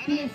हामीले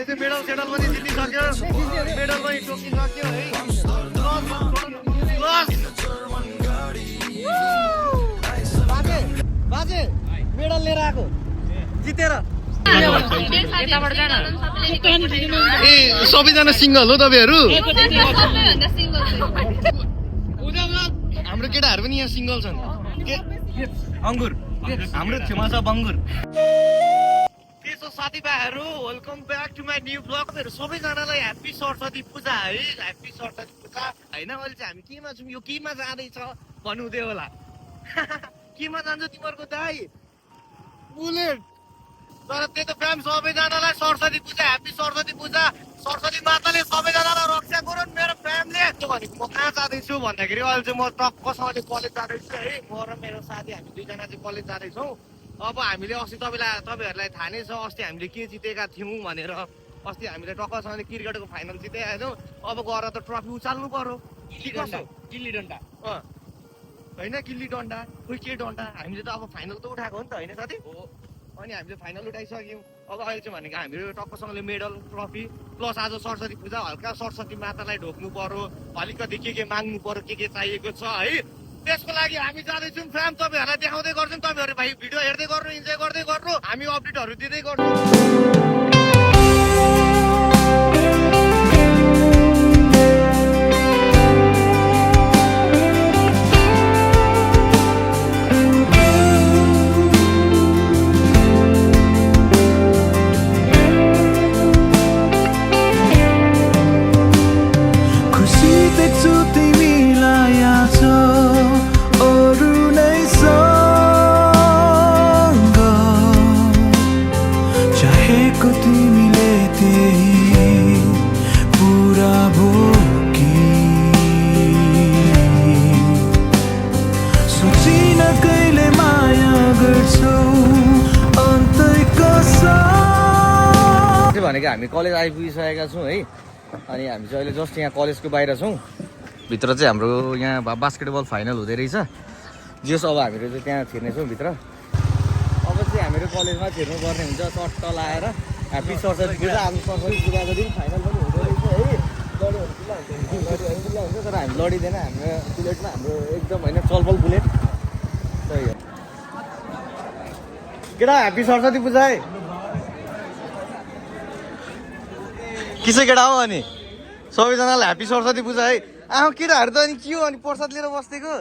चाहिँ medal saddle पनि जितिसक्यो, मेडल पनि टोकिसक्यो है। बाजे मेडल लिएर आएको जितेर। ए सबैजना सिङ्गल हो तपाईँहरू? हाम्रो केटाहरू पनि यहाँ सिङ्गल छन्। अङ्गुर हाम्रो छेउमा छ बङ्गुर। त्यसो साथीभाइहरू welcome back to my new blog. सबैजनालाई ह्याप्पी सरस्वती पूजा है, ह्याप्पी सरस्वती पूजा होइन। अहिले चाहिँ हामी केमा छौँ, यो केमा जाँदैछ भन्नुहुँदै होला। केमा जान्छ तिमीहरूको दाइ? बुलेट। तर त्यो त फ्याम सबैजनालाई सरस्वती पूजा, ह्याप्पी सरस्वती पूजा। सरस्वती माताले सबैजनालाई रक्षा गरून् मेरो फ्यामिली। त्यो भनेको म कहाँ जाँदैछु भन्दाखेरि अहिले चाहिँ म टक्कसँगले कलेज जाँदैछु है। म र मेरो साथी हामी दुईजना चाहिँ कलेज जाँदैछौँ। अब हामीले अस्ति तपाईँहरूलाई थाहा नै छ, अस्ति हामीले के जितेका थियौँ भनेर। अस्ति हामीले टक्कसँगले क्रिकेटको फाइनल जितेका थियौँ। अब गएर त ट्रफी उचाल्नु पर्यो। गिल्ली डन्डा होइन, गिल्ली डन्डा खोइ के डन्डा। हामीले त अब फाइनल त उठाएको हो नि त होइन साथी? अनि हामीले फाइनल उठाइसक्यौँ। अब अहिले चाहिँ भनेको हामीले टक्कसँगले मेडल ट्रफी प्लस आज सरस्वती पूजा, हल्का सरस्वती मातालाई ढोक्नु पर्यो, अलिकति के माग्नु पर्यो, के चाहिएको छ है। त्यसको लागि हामी जाँदैछौँ फ्याम। तपाईँहरूलाई देखाउँदै गर्छौँ। तपाईँहरू भाइ भिडियो हेर्दै गर्नु, इन्जोय गर्दै गर्नु, हामी अपडेटहरू दिँदै गर्छौँ। भनेको हामी कलेज आइपुगिसकेका छौँ है। अनि हामी चाहिँ अहिले जस्ट यहाँ कलेजको बाहिर छौँ। भित्र चाहिँ हाम्रो यहाँ बास्केटबल फाइनल हुँदै रहेछ। जस अब हामीहरू चाहिँ त्यहाँ छिर्नेछौँ भित्र। अब चाहिँ हामीहरू कलेजमा छिर्नुपर्ने हुन्छ चट्ट लाएर। ह्याप्पी सरस्वती पूजा। आज सरस्वती पूजाको दिन फाइनल पनि हुँदो रहेछ है। लडीहरू हुन्छ तर हामी लडिँदैन। हाम्रो बुलेटमा हाम्रो एकदम होइन चलबल बुलेट सही हो। केटा ह्याप्पी सरस्वती पूजा है। किसै केटा हो अनि सबैजनालाई ह्याप्पी सरस्वती पूजा है। केटाहरू त अनि के हो अनि प्रसाद लिएर बस्देको?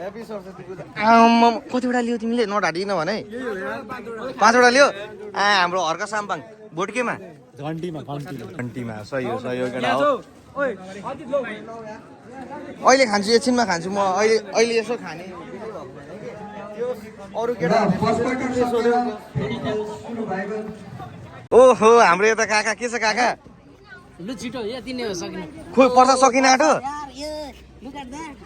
ह्याप्पी सरस्वती पूजा। कतिवटा लियो तिमीले? नढाँटिन भने 5वटा लियो। हाम्रो हर्का साम्पाङ भोट केमा? घन्टीमा। सही हो केटा हो। अहिले खान्छु, एकछिनमा खान्छु म। अहिले यसो खाने अरू केटा। ओहो हाम्रो यता काका के छ काका? खोइ पर्सा सकिन आँटो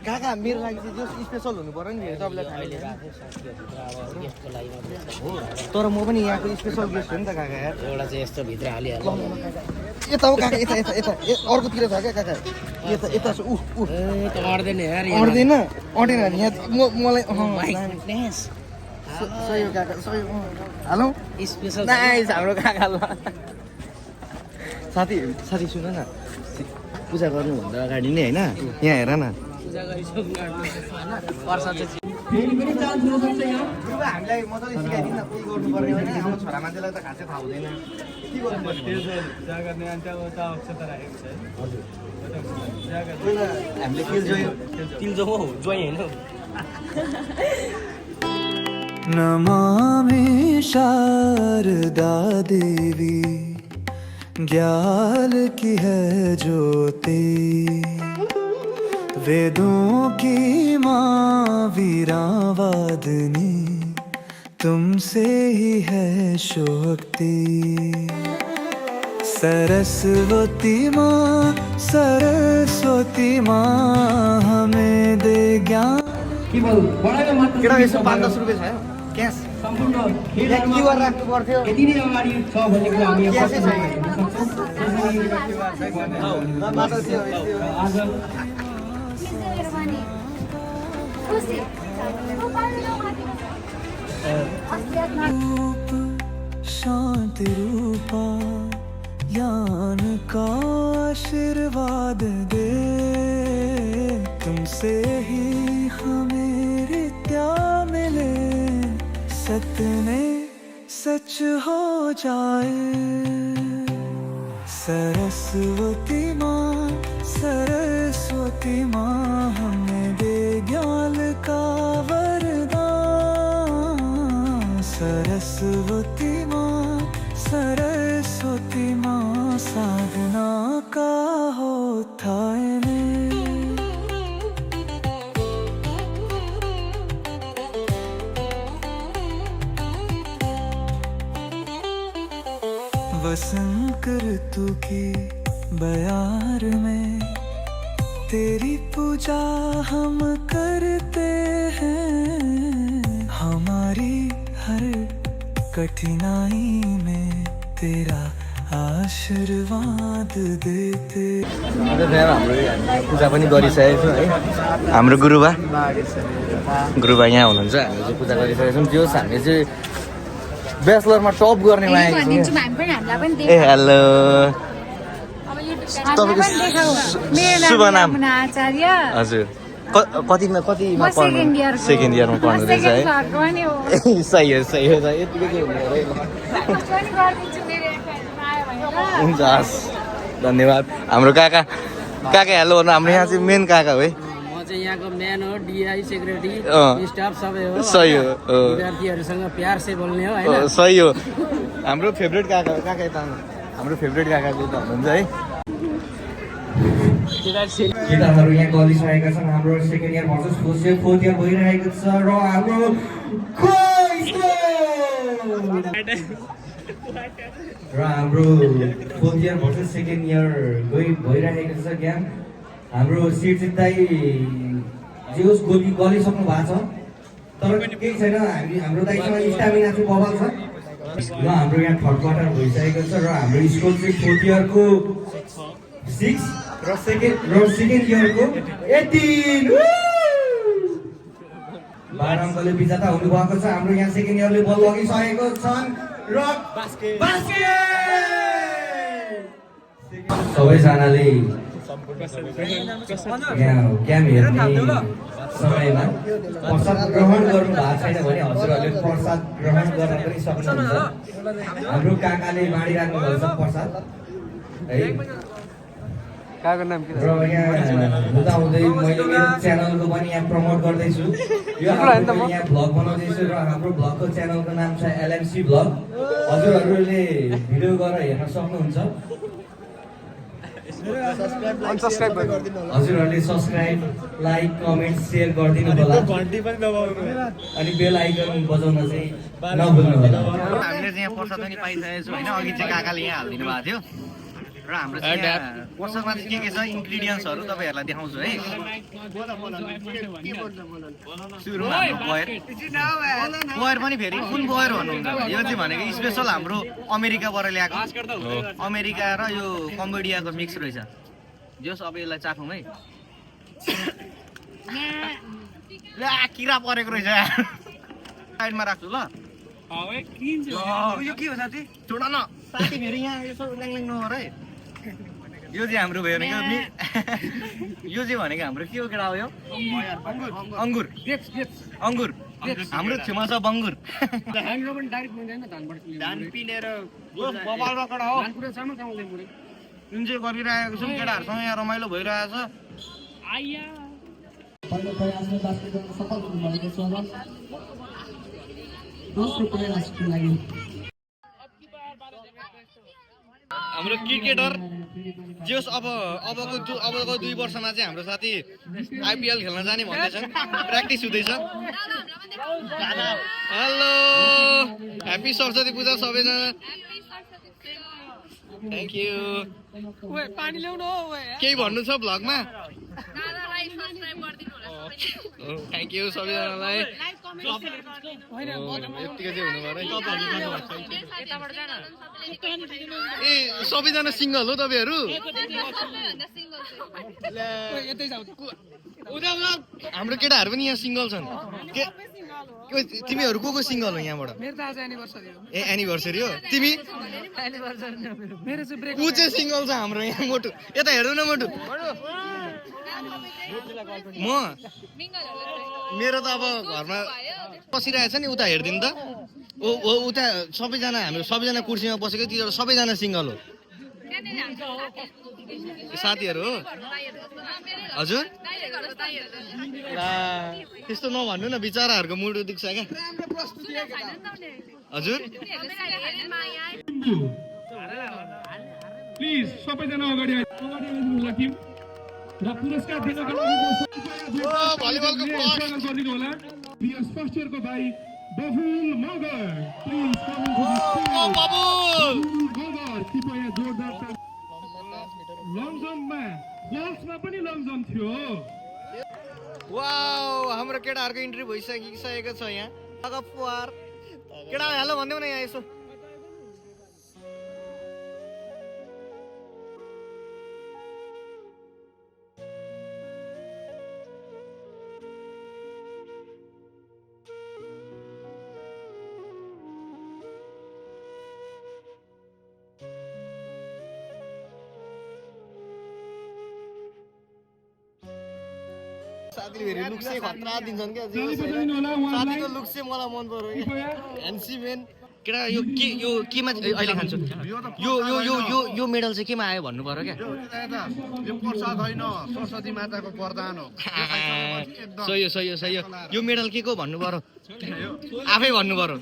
काका। मेरो लागि चाहिँ जो स्पेसल हुनु पर्यो नि तपाईँलाई खाने। तर म पनि यहाँको स्पेसल गेस्ट हो नि त काका। एउटा चाहिँ यस्तो भित्र हालिहाल्छ। यता हो काका, यता अर्कोतिर छ क्या काका। यता छ। अड्दैन अटेन नि यहाँ मलाई। सही हो काका, सही हो। हेलो स्पेसल नाइस हाम्रो काका। ल साथी सुन न, पूजा गर्नुभन्दा अगाडि नै होइन यहाँ हेर न। हामीलाई मजाले सिकाइदिनु न के गर्नुपर्ने भने। हाम्रो छोरा मान्छेलाई त खासै थाहा हुँदैन के गर्नुपर्ने। हामीले तिलजो हो जोइ होइन। नमामि शारदा देवी ज्ञान की है ज्योति, वेदों की माँ वीरावादिनी, तुमसे ही है शोक्ति। सरस्वती माँ हमें दे ज्ञान। केटा यसो 5-10 रुपियाँ छ क्यास क्युआर राख्नु पर्थ्यो। क्यासै छैन। शांति रूपा ज्ञान का आशीर्वाद दे तुमसे ही हमें रित्या मिले सतने सच हो जाए सरस्वती माँ हमें दे ज्ञान का वरदान सरस्वती माँ साधना का होता है वसंत ऋतु की बयार में तेरी पूजा हम करते हैं हमारी हर कठिनाई में तेरा आशीर्वाद देते पूजा पनि गरिसकेको छु है हाम्रो गुरुबा यहाँ हुनुहुन्छ हामीले चाहिँ पूजा गरिसकेको छौँ त्यो हामीले चाहिँ ब्याचलरमा टप गर्ने मागेको छौँ ए हेलो तपाईँको शुभ नाम हजुर कतिमा पढ्नु सेकेन्ड इयरमा पढ्नु रहेछ है सही हो यतिकै हुन्छ हस् धन्यवाद हाम्रो काका हेलो भन्नु हाम्रो यहाँ चाहिँ मेन काका हो है म चाहिँ यहाँको म्यान हो डिआई सेक्रेटरी स्टाफ सबै हो सही हो विद्यार्थीहरूसँग प्यार से बोल्ने हो हैन सही हो हाम्रो फेभरेट काका यता हाम्रो फेभरेट काका चाहिँ हुनुहुन्छ है केटाहरू यहाँ गलिसकेका छन् हाम्रो second year versus fourth year भइरहेको छ र हाम्रो fourth year versus second year भइरहेको छ गेम हाम्रो सिट चाहिँ जे होस् गलिसक्नु भएको छ तर केही छैन हाम्रो दाइसँग स्टामिना चाहिँ बबल छ ल हाम्रो यहाँ थर्ड क्वार्टर भइसकेको छ र हाम्रो स्कुल चाहिँ फोर्थ इयरको 6 र सेकेन्ड इयरको 18 12 अङ्कले विजेता हुनुभएको छ हाम्रो यहाँ सेकेन्ड इयरले बल लगिसकेको छन् र सबैजनाले गेम हेर्ने समयमा प्रसाद ग्रहण गर्नु भएको छैन भने हजुरहरूले प्रसाद ग्रहण गर्न पनि सक्नुहुन्छ हाम्रो काकाले बाँडिराख्नु भएको छ प्रसाद है काको नाम के र यहाँ हुँदाहुँदै मैले मेरो च्यानलको पनि यहाँ प्रमोट गर्दैछु यो यहाँ भ्लग बनाउँदैछु र हाम्रो भ्लगको च्यानलको नाम छ एलएमसी भ्लग हजुरहरूले भिडियो गरेर हेर्न सक्नुहुन्छ हजुरहरूले सब्सक्राइब लाइक कमेन्ट सेयर गरिदिनु होला अनि बेल आइकन बजाउन चाहिँ नभुल्नु होला हामीले चाहिँ यहाँ प्रसाद पनि पाइसकेको छौँ होइन अघि चाहिँ काकाले यहाँ हालिदिनु भएको थियो र हाम्रो चाहिँ प्रसादमा चाहिँ के छ इन्ग्रिडियन्ट्सहरू तपाईँहरूलाई देखाउँछु है सुरुमा हाम्रो बयर पनि फेरि कुन बयर भन्नुहुन्छ यो चाहिँ भनेको स्पेसल हाम्रो अमेरिकाबाट ल्याएको अमेरिका र यो कम्बोडियाको मिक्स रहेछ जो सबैलाई चाखौँ है किरा परेको रहेछ साइडमा राख्छु ल यो के हो साथी छोड न साथी फेरि यहाँ यसो ल्याङ नगर है यो चाहिँ हाम्रो भनेको यो चाहिँ भनेको हाम्रो के हो केटा हो यो अङ्गुर हाम्रो छेउमा छ बङ्गुर धान पिनेर बबाल रकडा हो इन्जोय गरिरहेको छौँ केटाहरूसँग यहाँ रमाइलो भइरहेको छ हाम्रो क्रिकेटर जोस अबको 2 वर्षमा चाहिँ हाम्रो साथी आइपिएल खेल्न जाने भन्दैछन् प्र्याक्टिस हुँदैछ हेलो ह्याप्पी सरस्वती पूजा सबैजना थ्याङ्क यू केही भन्नु छ भ्लगमा थ्याङ्क यू सबैजनालाई यतिकै चाहिँ हुनु पर्यो ए सबैजना सिङ्गल हो तपाईँहरू हाम्रो केटाहरू पनि यहाँ सिङ्गल छन् के तिमीहरू को सिङ्गल हो यहाँबाट ए एनिभर्सरी हो तिमी को चाहिँ सिङ्गल छ हाम्रो यहाँ मोटु यता हेर्नु न मोटु म मेरो त अब घरमा बसिरहेछ नि उता हेरिदिनु त उता सबैजना हाम्रो सबैजना कुर्सीमा बसेको त्यो सबैजना सिङ्गल हो साथीहरू हो हजुर त्यस्तो नभन्नु न बिचराहरूको मुड दुख्छ क्या हजुर प्लिज सबैजना अगाडि आइदिनु टिम र पुरस्कार दिनको लागि स्वागत गरिदिनु होला बिएस फर्स्ट इयरको भाइ Babul Magar please come to Babul Magar कृपया जोरदार लङ जम्पमा बल्समा पनि लङ जम्प थियो वाउ हाम्रो केटाहरूको इन्ट्री भइसकेको छ यहाँ अगपुवार केटा हेलो भन्देऊ न यहाँ यसो साथीले लुक चाहिँ खतरा दिन्छन् क्या साथीको लुक चाहिँ मलाई मन पर्यो ह्यान्सी मेन केटा यो केमा अहिले खान्छु यो मेडल चाहिँ केमा आयो भन्नु पर्यो क्या यो प्रसाद होइन सरस्वती माताको वरदान हो सही हो यो मेडल के को भन्नु पर्यो आफै भन्नु पर्यो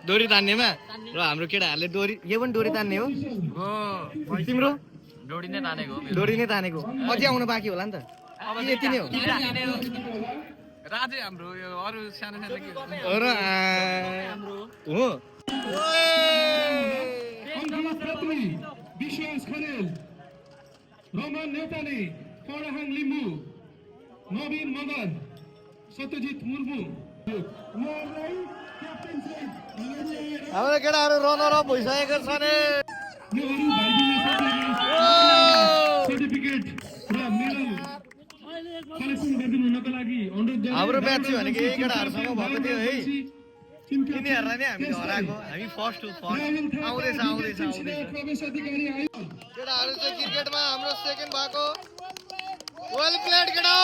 डोरी तान्नेमा र हाम्रो केटाहरूले डोरी यो पनि डोरी तान्ने हो तिम्रो डोरी नै तानेको अझै आउनु बाँकी होला नि त यति नै हो राजै हाम्रो यो अरु सानो सानो हो विश्वास खरेल रमन नेउपाने फरहाङ लिम्बू नवीन मगर सत्यजित मुर्मू हाम्रो केटाहरू रनर अप भइसकेको छ नि सर्टिफिकेट र मेडल कलेक्सन गरिदिनु हुनको लागि अनुरोध हाम्रो म्याच चाहिँ भनेको यही केटाहरूसँग भएको थियो है यिनीहरूलाई नै हामीले हराएको हामी फर्स्ट आउँदैछ प्रवेश अधिकारी आयो केटाहरू चाहिँ क्रिकेटमा हाम्रो सेकेन्ड भएको वेल प्लेड केटा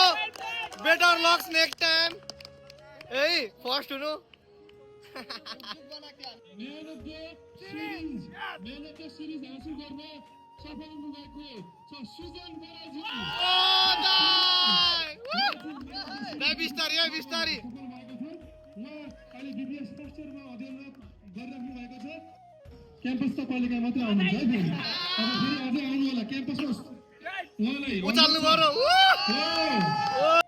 बेटर लक्स नेक्स्ट टाइम है फर्स्ट हुनु सिरिज हासिल गर्न सफल हुनुभएको छ सुजन बराजी बिस्तारी अहिले बीबीएस फर्स्ट इयरमा अध्ययनरत गरिराख्नु भएको छ क्याम्पस त कहिलेका मात्रै आउनुहुन्छ है फेरि अब फेरि अझै आउनु होला क्याम्पसमा उहाँलाई उचाल्नु पर्यो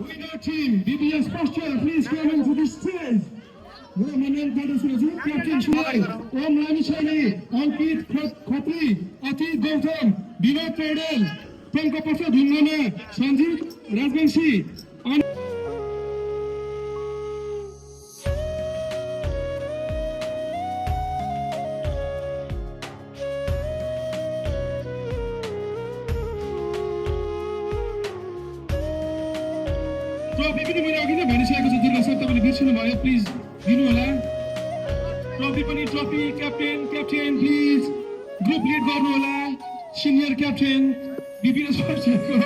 winner team BBS first year please come into the stage मनोनयन प्रदर्शनहरू क्याप्टेन सुहाई ओम लामिछाने अंकित खत्री अतीत गौतम विनोद पौडेल टङ्कप्रसाद ढुङ्गाना सञ्जीव राजवंशी ट्रफी पनि मैले अघि नै भनिसकेको छु दुर्गा सर तपाईँले बिर्सिनु भयो प्लिज दिनु होला trophy captain please group lead गर्नु होला सिनियर क्याप्टेन बीबीएस फर्स्ट इयरको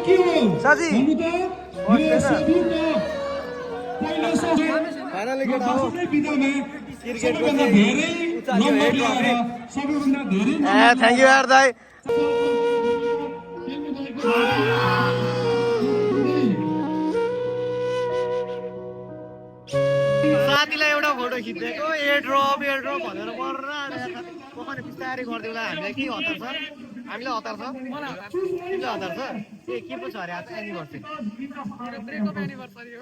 के हो साथी भन्नु त यो सबैको पहिलो फाइनली केटा हो बिदामा सबैभन्दा धेरै नम्बर ल्याएर सबैभन्दा धेरै थ्याङ्क यू यार दाइ साथीलाई एउटा फोटो खिचेको एयर ड्रप भनेर पखाने बिस्तारै गरिदिउँला हामीलाई के हतार छ तिमीलाई हतार छ ए के पो छ अरे आज एनिभर्सरी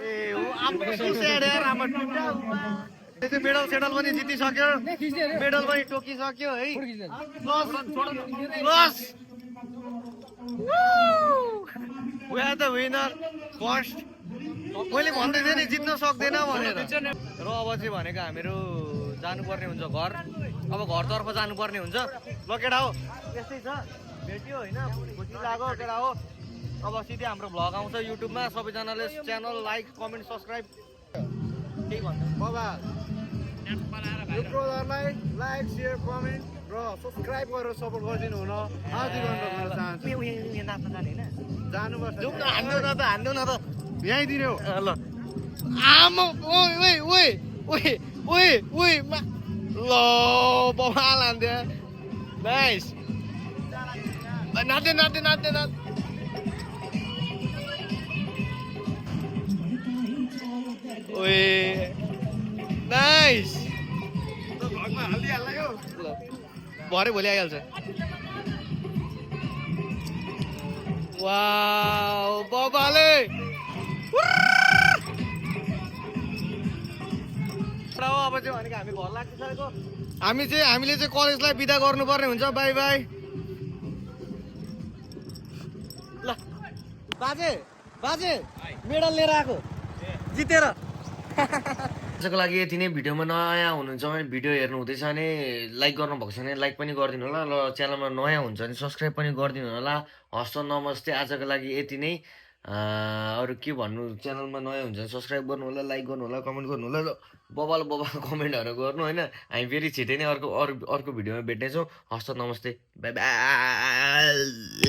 ए हो आफ्नो सुसेड यार हाम्रो टुटा त्यो मेडल सेडल पनि जितिसक्यो मेडल पनि टोकिसक्यो है plus we are the winner first मैले भन्दै थिएँ नि जित्न सक्दैन भनेर र अब चाहिँ भनेको हामीहरू जानुपर्ने हुन्छ घर अब घरतर्फ जानुपर्ने हुन्छ ल केटा हो त्यस्तै छ भेट्यो होइन खुसी लाग्यो केटा हो अब सिधै हाम्रो भ्लग आउँछ युट्युबमा सबैजनाले च्यानल लाइक कमेन्ट सब्सक्राइब केही भन्नु बाबा यो ब्रदरलाई लाइक सेयर कमेन्ट र सब्सक्राइब गरेर सपोर्ट गरिदिनु हुन आजीवन गर्न चाहन्छु नाच्न जाने होइन जानुपर्छ जाउँ न हान्नु न त यहीँ दिने हो ल आमा ओइ ओइ ओइ ओइ ओइ ल बवाल हान्थ्यो नाइस नाच्दै ओए नाइस भ्लगमा हालिदिइहाल्ला यो भरे भोलि आइहाल्छ वाउ बबाले अब चाहिँ भनेको हामी घर लाग्छ हामीले चाहिँ कलेजलाई बिदा गर्नुपर्ने हुन्छ बाई बाई ल बाजे मेडल लिएर आएको जितेर आजको लागि यति नै भिडियोमा नयाँ हुनुहुन्छ भने भिडियो हेर्नु हुँदैछ भने लाइक गर्नुभएको छ भने लाइक पनि गरिदिनु होला र च्यानलमा नयाँ हुन्छ भने सब्सक्राइब पनि गरिदिनु होला हस्त नमस्ते आजको लागि यति नै अरू के भन्नु च्यानलमा नयाँ हुन्छ भने सब्सक्राइब गर्नु होला लाइक गर्नु होला कमेन्ट गर्नु होला र बबाल कमेन्टहरू गर्नु होइन हामी फेरि छिटै नै अर्को भिडियोमा भेट्नेछौँ हस्त नमस्ते बाई बाई